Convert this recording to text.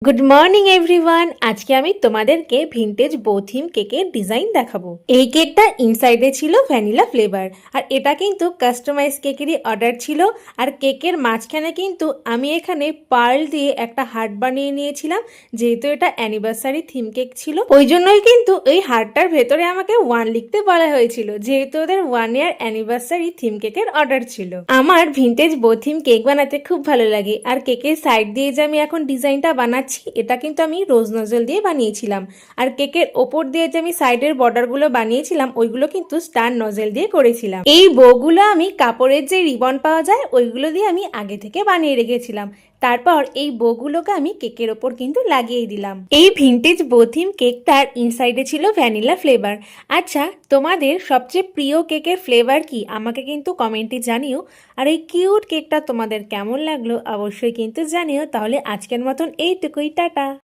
Good morning everyone. আজকে আমি তোমাদেরকে ভিনটেজ বোথিম কেকের ডিজাইন দেখাবো। এই কেকটা ইনসাইডে ছিল ভ্যানিলা ফ্লেভার, আর এটা কিন্তু কাস্টমাইজ কেকেরই অর্ডার ছিল। আর কেকের মাঝখানে কিন্তু আমি এখানে পার্ল দিয়ে একটা হার্ট বানিয়ে নিয়েছিলাম, যেহেতু এটা অ্যানিভার্সারি থিম কেক ছিল। ওই জন্যই কিন্তু এই হার্টটার ভেতরে আমাকে 1 লিখতে বলা হয়েছিল, যেহেতু ওদের 1 ইয়ার অ্যানিভার্সারি থিম কেকের অর্ডার ছিল। আমার ভিনটেজ বোথিম কেক বানাতে খুব ভালো লাগে। আর কেকের সাইড দিয়ে যে আমি এখন ডিজাইনটা বানাচ্ছি, এটা কিন্তু আমি রোজ নজল দিয়ে বানিয়েছিলাম। আর কেকের ওপর দিয়ে যে আমি সাইডের বর্ডারগুলো বানিয়েছিলাম, ওইগুলো কিন্তু স্টার নজল দিয়ে করেছিলাম। এই বউগুলো আমি কাপড়ের যে রিবন পাওয়া যায় ওইগুলো দিয়ে আমি আগে থেকে বানিয়ে রেখেছিলাম। তারপর এই বউগুলোকে আমি কেকের ওপর কিন্তু লাগিয়ে দিলাম। এই ভিনটেজ বোথিম কেকটার ইনসাইডে ছিল ভ্যানিলা ফ্লেভার। আচ্ছা, তোমাদের সবচেয়ে প্রিয় কেকের ফ্লেভার কি আমাকে কিন্তু কমেন্টে জানিও। আর এই কিউট কেকটা তোমাদের কেমন লাগলো অবশ্যই কিন্তু জানিও। তাহলে আজকের মতন এইটুকুই, টাটা।